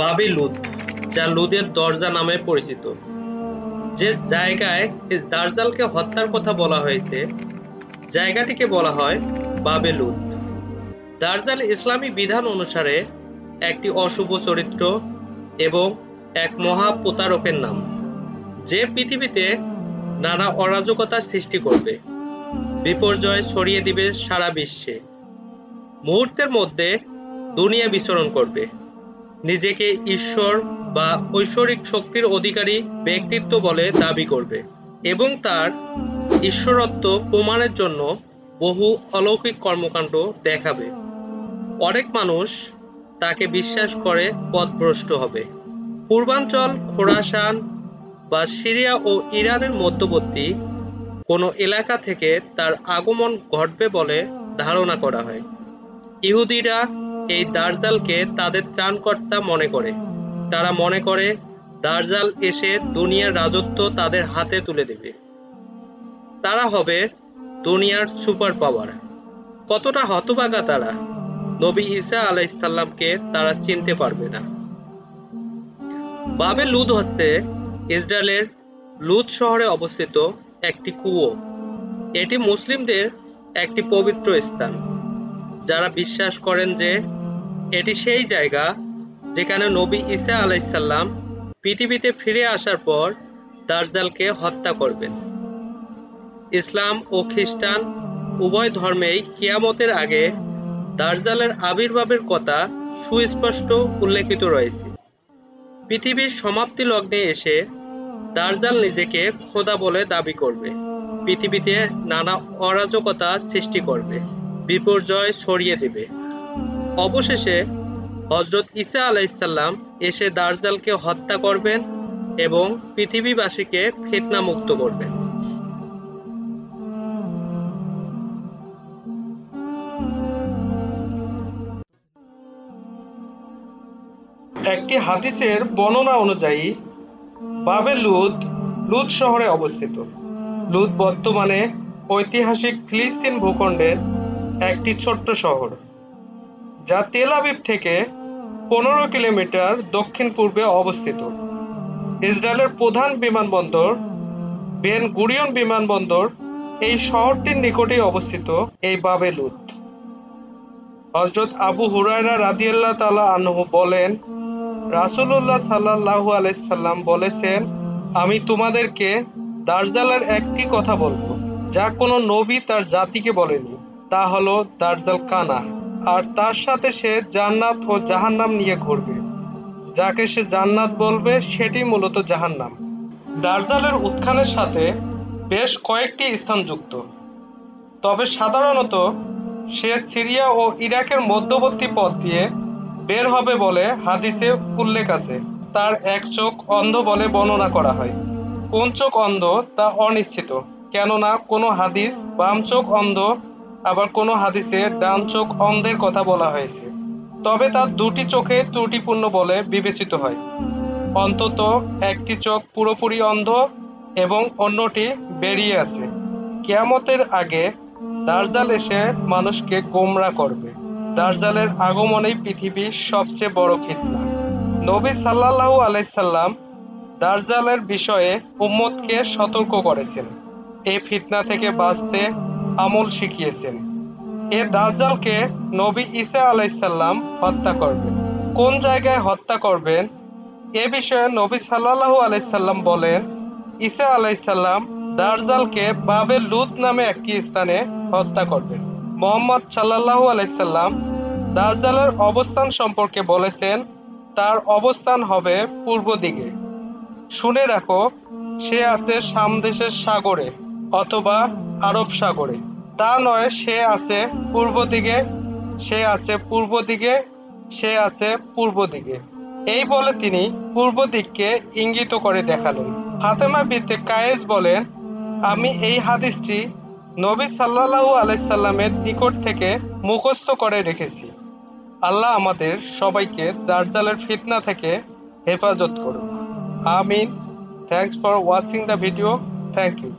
বাবে লুদ, যা লুদের দরজা নামে পরিচিত। যে জায়গায় দাজ্জালকে হত্যার কথা বলা হয়েছে, জায়গাটিকে বলা হয় বাবে লুদ। দাজ্জাল ইসলামী বিধান অনুসারে একটি অশুভ চরিত্র এবং এক মহা প্রতারকের নাম, যে পৃথিবীতে নানা অরাজকতার সৃষ্টি করবে, বিপর্যয় ছড়িয়ে দিবে সারা বিশ্বে। মুহূর্তের মধ্যে দুনিয়া বিচরণ করবে, নিজেকে ঈশ্বর বা ঐশ্বরিক শক্তির অধিকারী ব্যক্তিত্ব বলে দাবি করবে এবং তার ঈশ্বরত্ব প্রমাণের জন্য বহু অলৌকিক কর্মকাণ্ড দেখাবে। অনেক মানুষ তাকে বিশ্বাস করে পথভ্রষ্ট হবে। পূর্বাঞ্চল খোরাসান বা সিরিয়া ও ইরানের মধ্যবর্তী কোনো এলাকা থেকে তার আগমন ঘটবে বলে ধারণা করা হয়। ইহুদিরা এই দাজ্জালকে তাদের ত্রাণকর্তা মনে করে। তারা মনে করে দাজ্জাল এসে দুনিয়ার রাজত্ব তাদের হাতে তুলে দেবে। তারা হবে দুনিয়ার সুপার পাওয়ার। কতটা হতভাগা তারা! নবী ঈসা আলাইহিস সালামকে তারা চিনতে পারবে না। বাবে লুদ হচ্ছে ইসরায়েলের লুদ শহরে অবস্থিত একটি কুয়ো। এটি মুসলিমদের একটি পবিত্র স্থান, যারা বিশ্বাস করেন যে এটি সেই জায়গা যেখানে নবী ঈসা আলাইহিস সালাম পৃথিবীতে ফিরে আসার পর দাজ্জালকে হত্যা করবেন। ইসলাম ও খ্রিস্টান উভয় ধর্মেই কিয়ামতের আগে দাজ্জালের আবির্ভাবের কথা সুস্পষ্ট উল্লেখিত রয়েছে। পৃথিবীর সমাপ্তি লগ্নে এসে দাজ্জাল নিজেকে খোদা বলে দাবি করবে, পৃথিবীতে নানা অরাজকতা সৃষ্টি করবে, বিপর্যয় ছড়িয়ে দেবে। অবশেষে হযরত ঈসা আলাইহিস সালাম এসে দাজ্জালকে হত্যা করবেন এবং পৃথিবীবাসীকে ফিতনা মুক্ত করবেন। একটি হাদিসের বর্ণনা অনুযায়ী বাবে লুদ লুদ শহরে অবস্থিত। লুদ বর্তমানে ঐতিহাসিক ফিলিস্তিন ভূখণ্ডের একটি ছোট্ট শহর, যা তেল আবিব থেকে 15 কিলোমিটার দক্ষিণ পূর্বে অবস্থিত। ইসরায়েলের প্রধান বিমানবন্দর বেন গুরিয়ন বিমানবন্দর এই শহরটির নিকটেই অবস্থিত। এই বাবে লুদ। হযরত আবু হুরায়রা রাদিয়াল্লাহু তাআলা আনহু বলেন, রাসূলুল্লাহ সাল্লাল্লাহু আলাইহি সাল্লাম বলেছেন, আমি তোমাদেরকে দাজ্জালের একটি কথা বলবো, যা কোনো নবী তার জাতিকে বলেনি। তা হলো দাজ্জাল কানা, আর তার সাথে সে জান্নাত ও জাহান্নাম নিয়ে ঘুরবে। যাকে সে জান্নাত বলবে সেটি মূলত জাহান্নাম। দাজ্জালের উত্থানের সাথে বেশ কয়েকটি স্থান যুক্ত, তবে সাধারণত সে সিরিয়া ও ইরাকের মধ্যবর্তী পথ দিয়ে বের হবে বলে হাদিসে উল্লেখ আছে। তার এক চোখ অন্ধ বলে বর্ণনা করা হয়। কোন চোখ অন্ধ তা অনিশ্চিত, কেননা কোনো হাদিস বাম চোখ অন্ধ, আবার কোনো হাদিসে ডান চোখ অন্ধের কথা বলা হয়েছে। তবে তার দুটি চোখে ত্রুটিপূর্ণ বলে বিবেচিত হয়। অন্তত একটি চোখ পুরোপুরি অন্ধ এবং অন্যটি বেরিয়ে আছে। কিয়ামতের আগে দাজ্জাল এসে মানুষকে গোমরা করবে। দাজ্জালের আগমনেই পৃথিবীর সবচেয়ে বড় ফিতনা। নবী সাল্লাল্লাহু আলাইহি সাল্লাম দাজ্জালের বিষয়ে উম্মতকে সতর্ক করেছেন, এই ফিতনা থেকে বাঁচতে আমল শিখিয়েছেন। এ দাজ্জালকে নবী ঈসা আলাইহিস সালাম হত্যা করবেন। কোন জায়গায় হত্যা করবেন এ বিষয়ে নবী সাল্লাল্লাহু আলাইহি সাল্লাম বলেন, ঈসা আলাইহিস সালাম দাজ্জালকে বাবে লুদ নামে একটি স্থানে হত্যা করবেন। মুহাম্মদ সাল্লাল্লাহু আলাইহি সাল্লাম দাজ্জালের অবস্থান সম্পর্কে বলেছেন, তার অবস্থান হবে পূর্ব দিকে। শুনে রাখো, সে আছে শাম দেশের সাগরে অথবা আরব সাগরে। তা নয় সে আছে পূর্ব দিকে, সে আছে পূর্ব দিকে, সে আছে পূর্ব দিকে। এই বলে তিনি পূর্ব দিককে ইঙ্গিত করে দেখালেন। ফাতেমা বিনতে কায়েস বলেন, আমি এই হাদিসটি নবী সাল্লাল্লাহু আলাইহি সাল্লামের নিকট থেকে মুখস্থ করে রেখেছি। আল্লাহ আমাদের সবাইকে দাজ্জালের ফিতনা থেকে হেফাজত করুন। আমিন। Thanks for watching the video. Thank you.